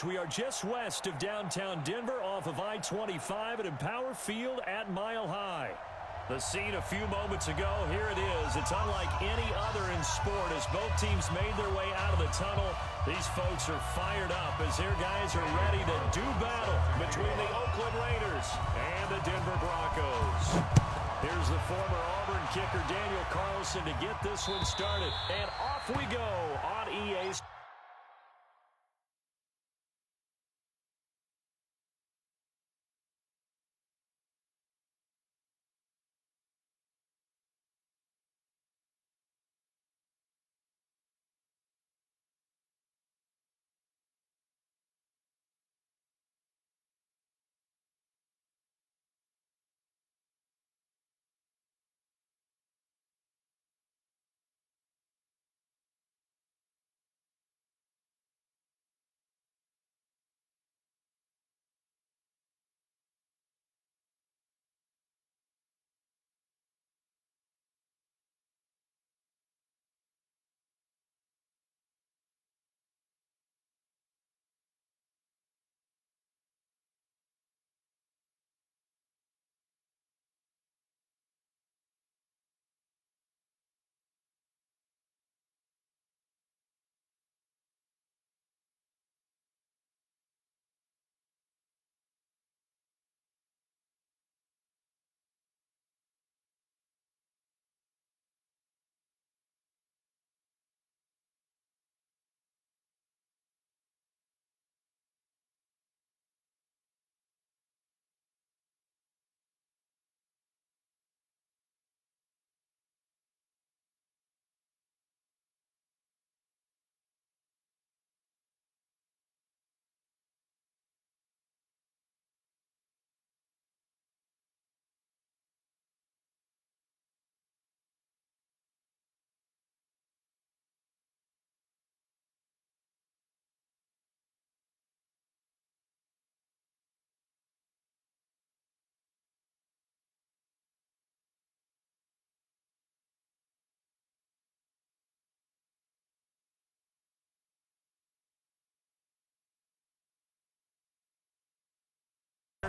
We are just west of downtown Denver off of I-25 at Empower Field at Mile High. The scene a few moments ago, here it is. It's unlike any other in sport as both teams made their way out of the tunnel. These folks are fired up as their guys are ready to do battle between the Oakland Raiders and the Denver Broncos. Here's the former Auburn kicker Daniel Carlson to get this one started. And off we go on EA's.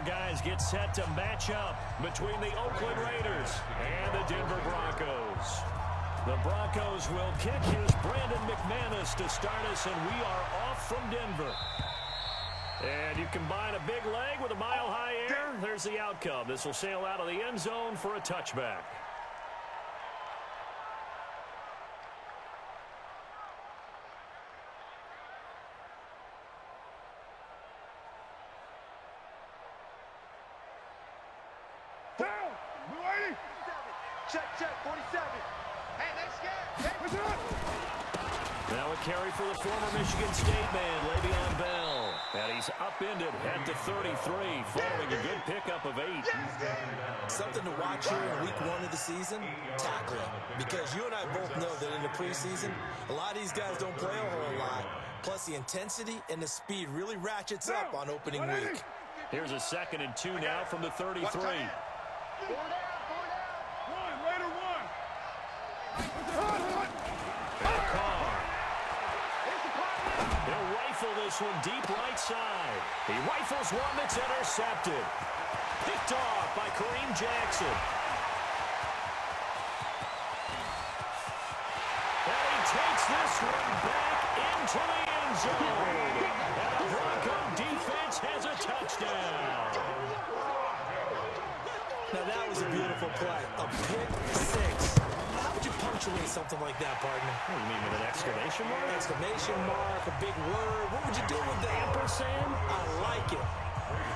Guys get set to match up between the Oakland Raiders and the Denver Broncos. The Broncos will kick. Here's Brandon McManus to start us, and we are off from Denver. And you combine a big leg with a mile-high air, there's the outcome. This will sail out of the end zone for a touchback. Check, 47. Hey, they scared. Hey, now a carry for the former Michigan State man, Le'Veon Bell. And he's upended at the 33, following a good pickup of 8. Something to watch here in week 1 of the season, tackling. Because you and I both know that in the preseason, a lot of these guys don't play a whole lot. Plus the intensity and the speed really ratchets up on opening week. Here's a 2nd and 2 now from the 33. He'll rifle this one deep right side. He rifles one that's intercepted. Picked off by Kareem Jackson. And he takes this one back into the end zone. And the Bronco defense has a touchdown. Now that was a beautiful play. A pick 6. How would you punctuate something like that, partner? What do you mean, with an exclamation mark? Exclamation mark, a big word. What would you do with that? Ampersand? I like it.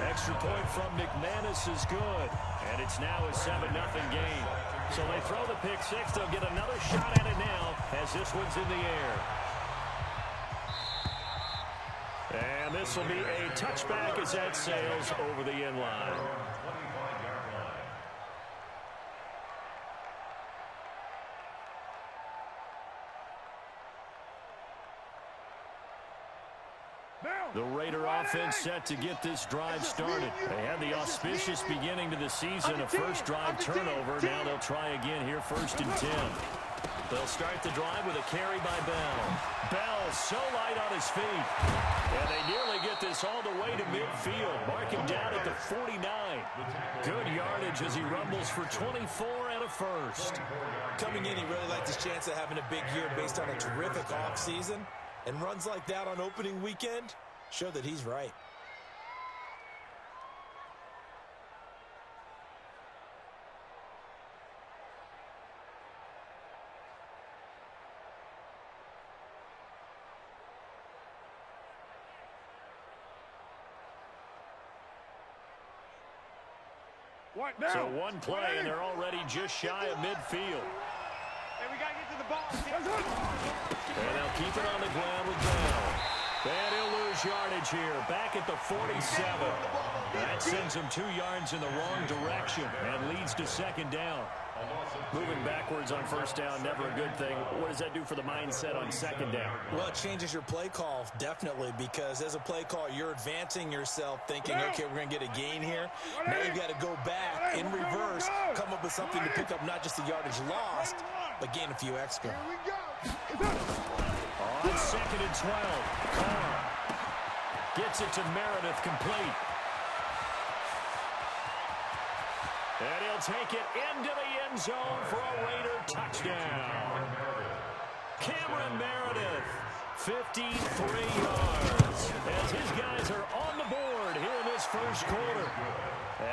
Extra point from McManus is good. And it's now a 7-0 game. So they throw the pick 6. They'll get another shot at it now as this one's in the air. And this will be a touchback as that sails over the end line. The Raider offense set to get this drive started. They had the auspicious beginning to the season, a first drive turnover. Now they'll try again here, 1st and 10. They'll start the drive with a carry by Bell. Bell so light on his feet. And they nearly get this all the way to midfield. Mark him down at the 49. Good yardage as he rumbles for 24 and a first. Coming in, he really liked his chance of having a big year based on a terrific offseason. And runs like that on opening weekend show that he's right. So one play, and they're already just shy of midfield. Hey, we got to get to the ball. And they'll keep it on the ground with Bell. And he'll lose yardage here, back at the 47. That sends him 2 yards in the wrong direction and leads to second down. Moving backwards on first down, never a good thing. What does that do for the mindset on second down? Well, it changes your play call, definitely, because as a play call, you're advancing yourself thinking, okay, we're going to get a gain here. Now you've got to go back in reverse, come up with something to pick up not just the yardage lost, but gain a few extra. Here we go. On second and 12, Carr gets it to Meredith, complete. And he'll take it into the end zone for a Raider touchdown. Cameron Meredith, 53 yards, as his guys are on the board here in this first quarter.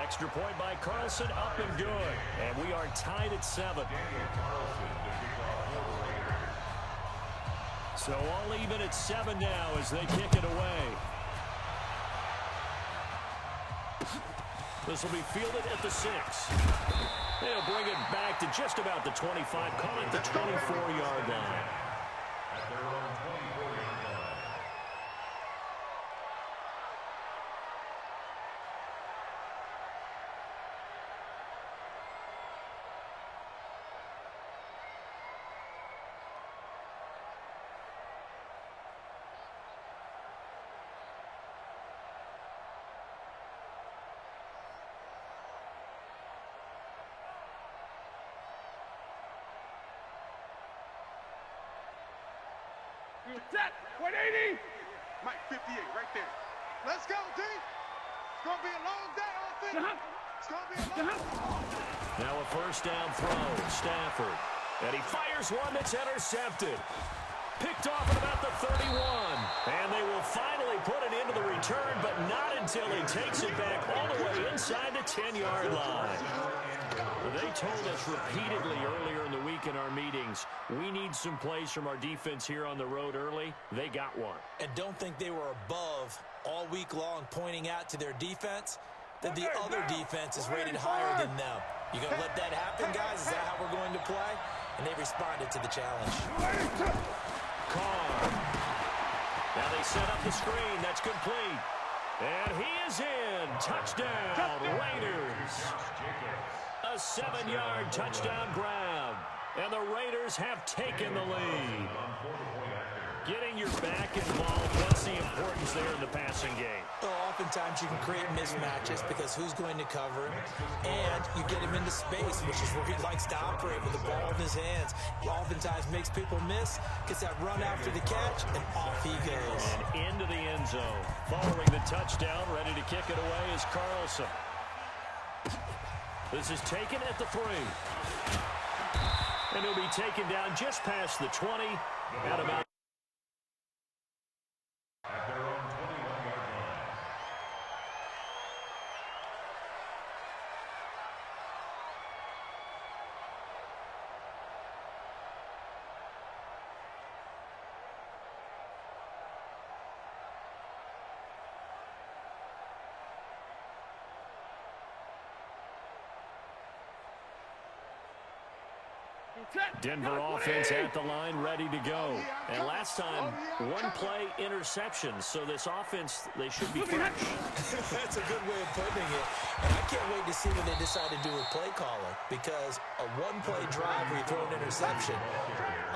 Extra point by Carlson, up and good. And we are tied at 7. So all even at 7 now as they kick it away. This will be fielded at the 6. They'll bring it back to just about the 25, call it the 24-yard line. At their own 24-yard line. Set. 180. Mike 58 right there. Let's go, D. It's going to be a long day, offense. It's going to be a long day. Now a first down throw, Stafford. And he fires one that's intercepted. Picked off at about the 31. And they will finally put it into the return, but not until he takes it back all the way inside the 10-yard line. They told us repeatedly earlier in the week in our meetings, we need some plays from our defense here on the road early. They got one. And don't think they were above all week long pointing out to their defense that the other defense is rated higher than them. You going to let that happen, guys? Is that how we're going to play? And they responded to the challenge. Carr. Now they set up the screen. That's complete. And he is in. Touchdown, Raiders. A 7-yard touchdown grab. And the Raiders have taken the lead. Getting your back involved, what's the importance there in the passing game? Well, oftentimes you can create mismatches because who's going to cover him, and you get him into space, which is where he likes to operate with the ball in his hands. He oftentimes makes people miss, gets that run after the catch, and off he goes. And into the end zone. Following the touchdown, ready to kick it away is Carlson. This is taken at the 3. And he'll be taken down just past the 20 at about at their own 21-yard line. Denver offense at the line, ready to go. And last time, one play interception. So this offense, they should be fresh. That's a good way of putting it. And I can't wait to see what they decide to do with play calling, because a one-play drive where you throw an interception,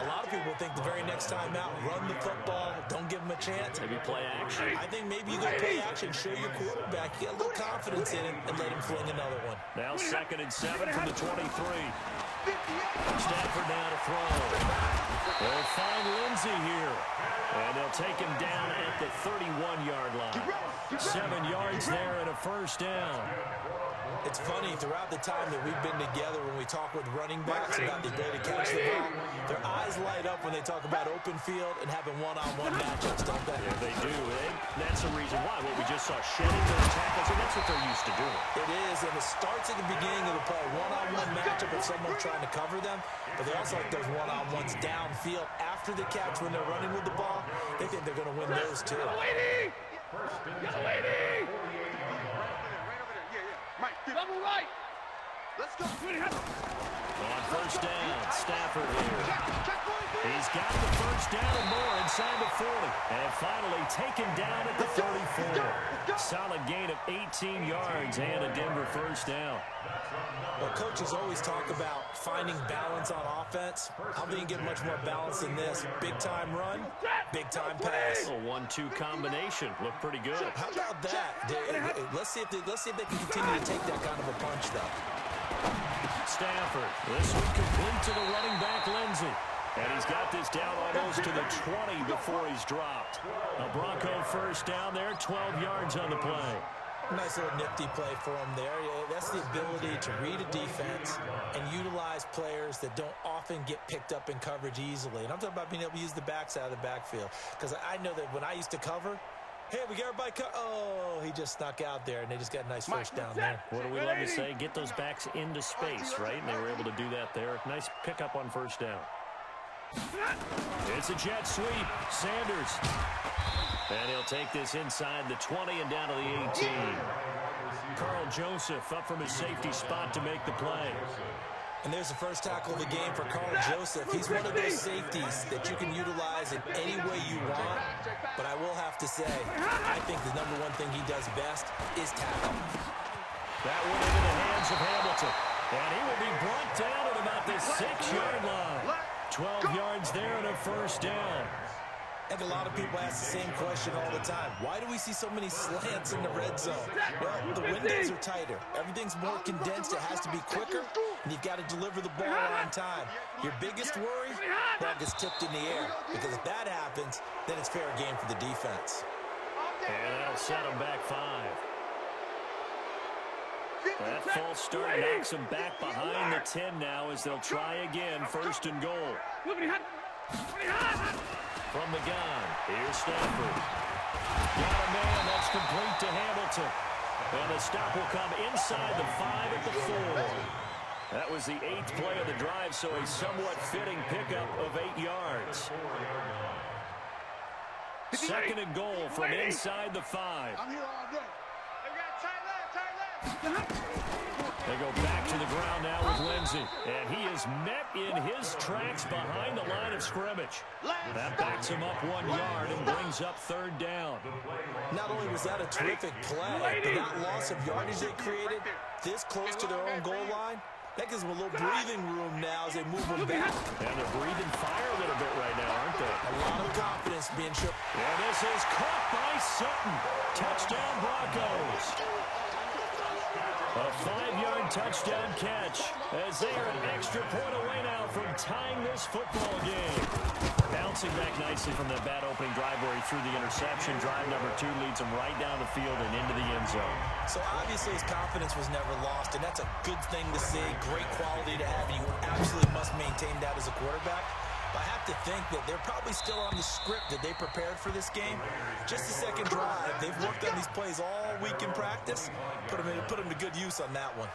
a lot of people think the very next time out, run the football, don't give them a chance. Maybe play action. I think maybe you go play action, show your quarterback, get a little confidence in him, and let him fling another one. Now 2nd and 7 from the 23. Stafford now to throw. Lindsay here. And they'll take him down at the 31-yard line. 7 yards there and a first down. It's funny, throughout the time that we've been together, when we talk with running backs about the ability to catch the ball, their eyes light up when they talk about open field and having one-on-one matchups, don't they? Yeah, they do. That's the reason why. What we just saw, shedding those tackles, and that's what they're used to doing. It is, and it starts at the beginning of the play. One-on-one matchup if someone's trying to cover them, but they also like those one-on-ones downfield after the catch when they're running with the ball. They think they're going to win those, too. Double right. Let's go. On first down, Stafford here. He's got the first down and more inside the 40. And finally taken down at the 34. Solid gain of 18 yards and a Denver first down. Well, coaches always talk about finding balance on offense. I don't think you get much more balance than this. Big-time run, big-time pass. A 1-2 combination. Looked pretty good. How about that? Let's see if they can continue to take that kind of a punch, though. Stafford, this one complete to the running back, Lindsay. And he's got this down almost to the 20 before he's dropped. A Bronco first down there, 12 yards on the play. Nice little nifty play for him there. That's the ability to read a defense and utilize players that don't often get picked up in coverage easily. And I'm talking about being able to use the backside of the backfield. Because I know that when I used to cover, hey, we got everybody oh, he just snuck out there, and they just got a nice first down there. What do we love to say? Get those backs into space, right? And they were able to do that there. Nice pickup on first down. It's a jet sweep. Sanders. And he'll take this inside the 20 and down to the 18. Carl Joseph up from his safety spot to make the play. And there's the first tackle of the game for Carl Joseph. He's one of those safeties that you can utilize in any way you want. But I will have to say, I think the number one thing he does best is tackle. That one into the hands of Hamilton. And he will be brought down at about the 6-yard line. 12 yards there and a first down. I think a lot of people ask the same question all the time. Why do we see so many slants in the red zone? Well, the windows are tighter. Everything's more condensed. It has to be quicker, and you've got to deliver the ball on time. Your biggest worry? Ball gets tipped in the air, because if that happens, then it's fair game for the defense. And that'll set them back 5. That false start knocks them back behind the 10 now as they'll try again, first and goal. From the gun, here's Stafford. Got a man, that's complete to Hamilton. And the stop will come inside the 5 at the 4. That was the 8th play of the drive, so a somewhat fitting pickup of 8 yards. Second and goal from inside the 5. I'm here all day. They got tight left. They go back to the ground now with Lindsay. And he is met in his tracks behind the line of scrimmage. That backs him up 1 yard and brings up third down. Not only was that a terrific play, but that loss of yardage they created this close to their own goal line, that gives them a little breathing room now as they move them back. And they're breathing fire a little bit right now, aren't they? A lot of confidence being shown. And this is caught by Sutton. Touchdown Broncos. A 5-yard touchdown catch as they are an extra point away now from tying this football game. Bouncing back nicely from that bad opening drive where he threw the interception. Drive number 2 leads him right down the field and into the end zone. So obviously his confidence was never lost, and that's a good thing to see. Great quality to have, and you absolutely must maintain that as a quarterback. But I have to think that they're probably still on the script that they prepared for this game. Just the second drive. They've worked on these plays all week in practice. Put them to good use on that one.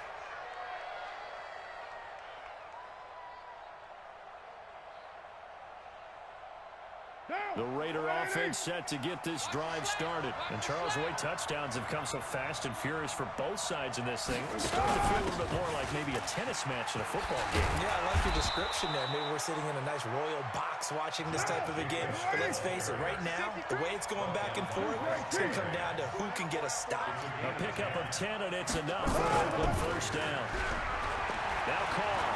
The Raider offense set to get this drive started. And Charles, the way touchdowns have come so fast and furious for both sides in this thing, it's starting to feel a little bit more like maybe a tennis match in a football game. Yeah, I like your description there. Maybe we're sitting in a nice royal box watching this type of a game. But let's face it, right now, the way it's going back and forth, it's going to come down to who can get a stop. A pickup of 10, and it's enough for an Oakland first down. Now call.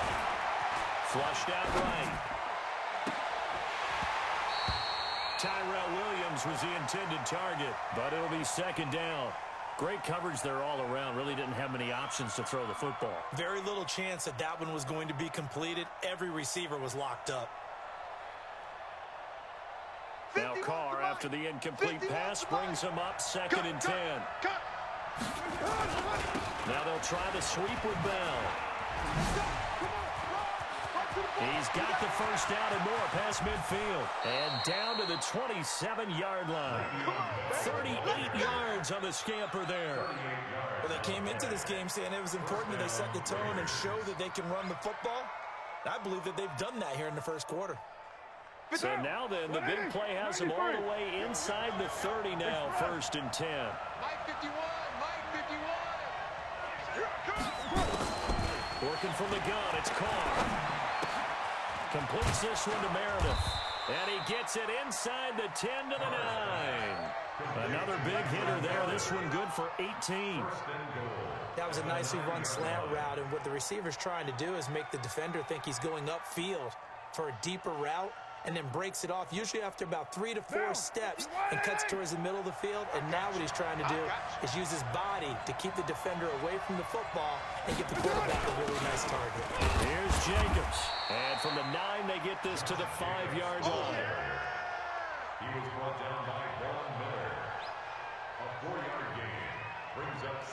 Flushed out right. Tyrell Williams was the intended target, but it'll be second down. Great coverage there all around. Really didn't have many options to throw the football. Very little chance that that one was going to be completed. Every receiver was locked up. Now Carr, after the incomplete pass, brings him up 2nd and 10. Now they'll try the sweep with Bell. He's got the first down and more past midfield. And down to the 27-yard line. 38 yards on the scamper there. Well, they came into this game saying it was important that they set the tone and show that they can run the football. I believe that they've done that here in the first quarter. So now then, the big play has them all the way inside the 30 now, 1st and 10. Mike 51, Mike 51. Working from the gun, it's Carr. Completes this one to Meredith. And he gets it inside the 10 to the 9. Another big hitter there. This one good for 18. That was a nicely run slant route, and what the receiver's trying to do is make the defender think he's going upfield for a deeper route, and then breaks it off, usually after about 3 to 4 steps, and cuts towards the middle of the field. And now what he's trying to do is use his body to keep the defender away from the football and get the quarterback a really nice target. Here's Jacobs. And from the 9, they get this to the 5-yard line. He was brought down by Von Miller. A 4-yard gain.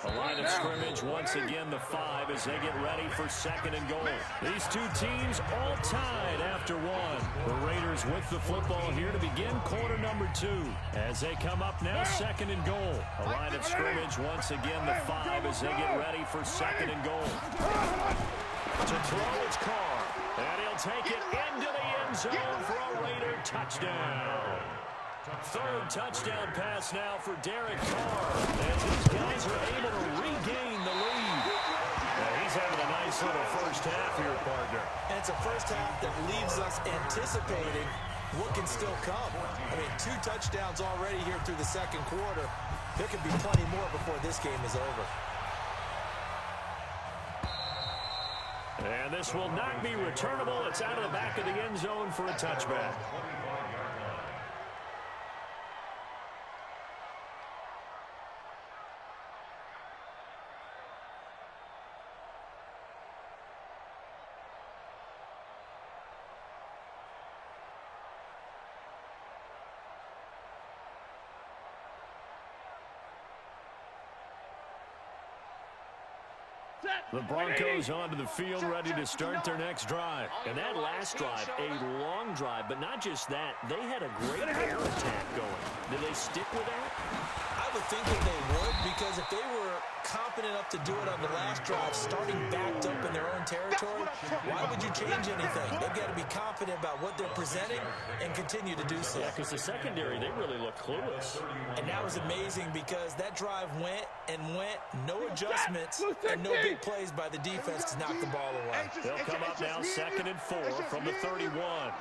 A line of scrimmage once again, the 5, as they get ready for 2nd and goal. These two teams all tied after 1. The Raiders with the football here to begin quarter number 2. As they come up now, 2nd and goal. A line of scrimmage once again, the 5, as they get ready for 2nd and goal. To throw, it's Carr. And he'll take it into the end zone for a Raider touchdown. 3rd touchdown pass now for Derek Carr, as these guys are able to regain the lead. He's having a nice little first half here, partner. And it's a first half that leaves us anticipating what can still come. I mean, 2 touchdowns already here through the 2nd quarter. There could be plenty more before this game is over. And this will not be returnable. It's out of the back of the end zone for a touchback. The Broncos onto the field, ready to start their next drive. And that last drive, a long drive, but not just that. They had a great air attack going. Did they stick with that? I would think that they would, because if they were confident enough to do it on the last drive, starting backed up in their own territory, why would you change anything? They've got to be confident about what they're presenting and continue to do so. Yeah, because the secondary, they really look clueless. And that was amazing, because that drive went and went, no adjustments, and no big plays by the defense to knock the ball away. They'll come up now 2nd and 4 from the 31.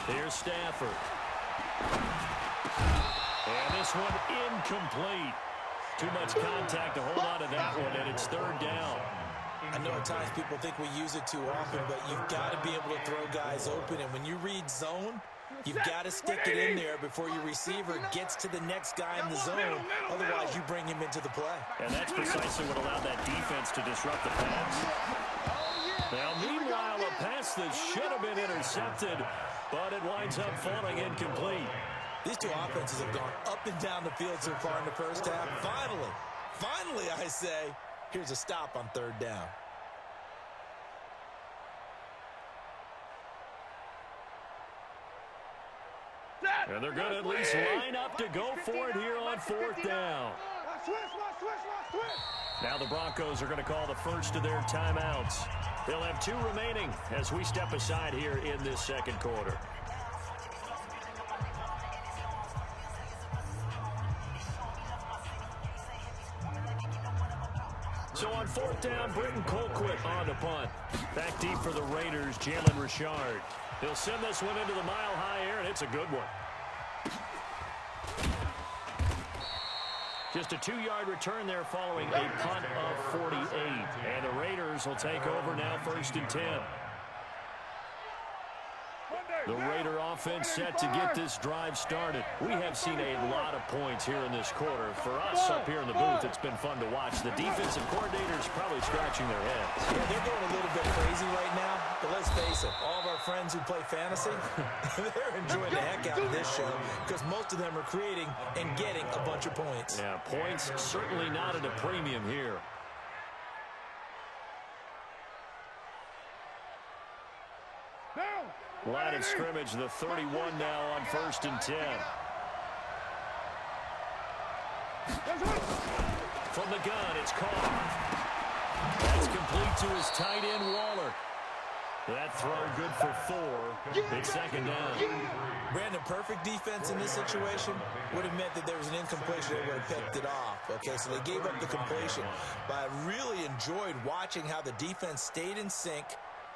Here's Stafford. And this one incomplete. Too much contact to hold on to that one, and it's 3rd down. I know at times people think we use it too often, but you've got to be able to throw guys open. And when you read zone, you've got to stick it in there before your receiver gets to the next guy in the zone. Otherwise, you bring him into the play. And that's precisely what allowed that defense to disrupt the pass. Now, meanwhile, a pass that should have been intercepted, but it winds up falling incomplete. These two offenses have gone up and down the field so far in the first half. Finally, I say, here's a stop on 3rd down. And they're going to at least line up to go for it here on 4th down. Now the Broncos are going to call the first of their timeouts. They'll have 2 remaining as we step aside here in this 2nd quarter. So on 4th down, Britton Colquitt on the punt. Back deep for the Raiders, Jalen Richard. He'll send this one into the mile-high air, and it's a good one. Just a 2-yard return there following a punt of 48. And the Raiders will take over now 1st and 10. The Raider offense set to get this drive started. We have seen a lot of points here in this quarter. For us up here in the booth, it's been fun to watch. The defensive coordinators probably scratching their heads. Yeah, they're going a little bit crazy right now, but let's face it, all of our friends who play fantasy, they're enjoying the heck out of this show because most of them are creating and getting a bunch of points. Yeah, points certainly not at a premium here. Line of scrimmage, the 31 now on 1st and 10. From the gun, it's caught. That's complete to his tight end, Waller. That throw good for 4. It's 2nd down. Brandon, perfect defense in this situation would have meant that there was an incompletion. They would have picked it off. Okay, so they gave up the completion. But I really enjoyed watching how the defense stayed in sync,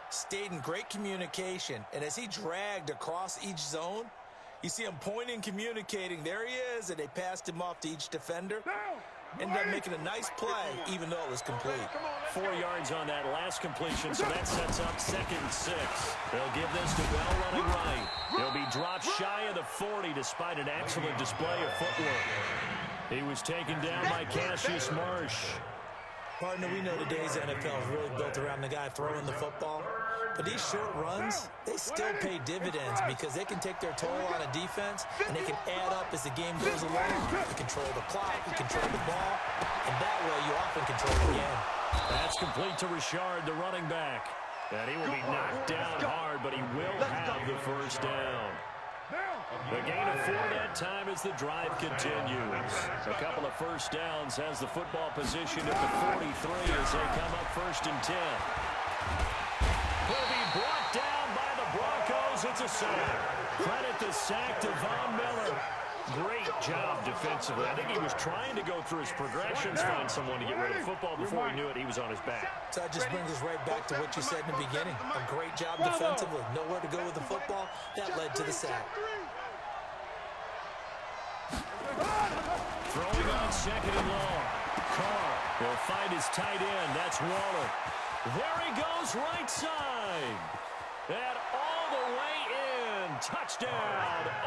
stayed in great communication, and as he dragged across each zone, you see him pointing, communicating. There he is, and they passed him off to each defender. Ended up making a nice play, even though it was complete. 4 yards on that last completion, so that sets up 2nd and 6. They'll give this to Bell running right. He'll be dropped shy of the 40 despite an excellent display of footwork. He was taken down by Cassius Marsh. Partner, we know today's NFL is really built around the guy throwing the football. But these short runs, they still pay dividends because they can take their toll on a defense and they can add up as the game goes along. You control the clock, you control the ball, and that way you often control the game. That's complete to Richard, the running back. And he will be knocked down hard, but he will have the 1st down. The gain of 4 that time as the drive continues. A couple of 1st downs has the football position at the 43 as they come up 1st and 10. Will be brought down by the Broncos. It's a sack. Credit the sack to Von Miller. Great job defensively. I think he was trying to go through his progressions, find someone to get rid of the football. Before he knew it, he was on his back. So that just brings us right back to what you said in the beginning. A great job defensively. Nowhere to go with the football. That led to the sack. Throwing on 2nd and long. Carr will find his tight end. That's Waller. There he goes, right side. And all the way in. Touchdown,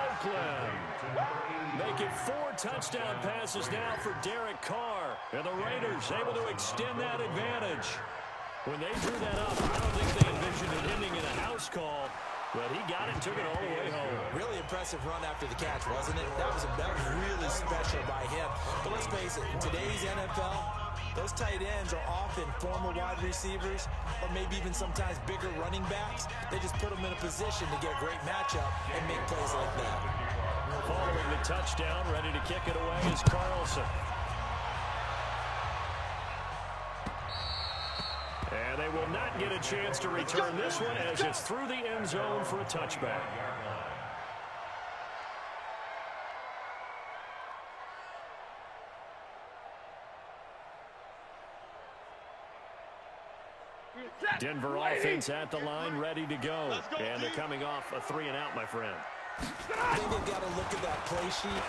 Oakland. Make it 4 touchdown passes now for Derek Carr. And the Raiders able to extend that advantage. When they drew that up, I don't think they envisioned it ending in a house call. But he got it and took it all the way home. Really impressive run after the catch, wasn't it? That was really special by him. But let's face it, in today's NFL, those tight ends are often former wide receivers or maybe even sometimes bigger running backs. They just put them in a position to get a great matchup and make plays like that. Following the touchdown, ready to kick it away is Carlson. And they will not get a chance to return this one as it's through the end zone for a touchback. Denver offense at the line, ready to go. And they're coming off a 3-and-out, my friend. I think they've got to look at that play sheet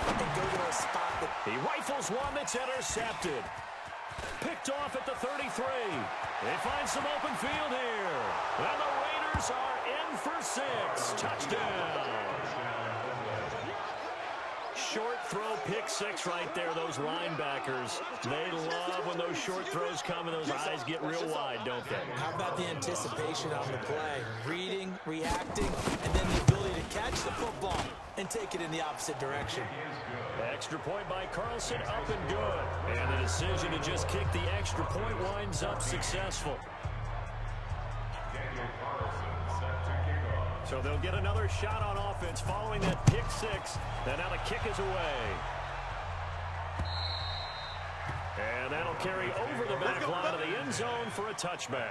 and go to a spot that... He rifles one that's intercepted. Picked off at the 33. They find some open field here. And the Raiders are in for 6. Touchdown. Short throw, pick 6 right there. Those linebackers, they love when those short throws come and those eyes get real wide, don't they? How about the anticipation on the play? Reading, reacting, and then the ability to catch the football and take it in the opposite direction. Extra point by Carlson, up and good. And the decision to just kick the extra point winds up successful. So they'll get another shot on offense following that pick 6. And now the kick is away. And that'll carry over the back line of the end zone for a touchback.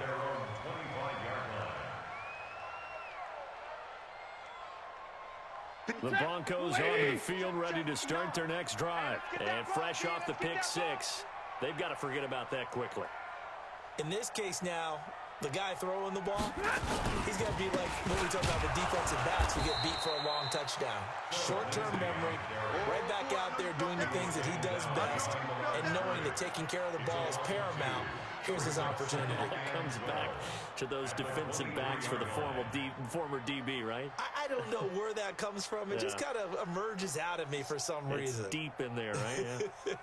The Broncos onto the field ready to start their next drive. And fresh off the pick 6, they've got to forget about that quickly. In this case now, The guy throwing the ball, he's got to be like when we talk about the defensive backs who get beat for a long touchdown. Short-term memory, right back out there doing the things that he does best, and knowing that taking care of the ball is paramount. Here's his opportunity. Comes back to those defensive backs for the former DB, right? I don't know where that comes from. It just kind of emerges out of me for some reason. It's deep in there, right? Yeah.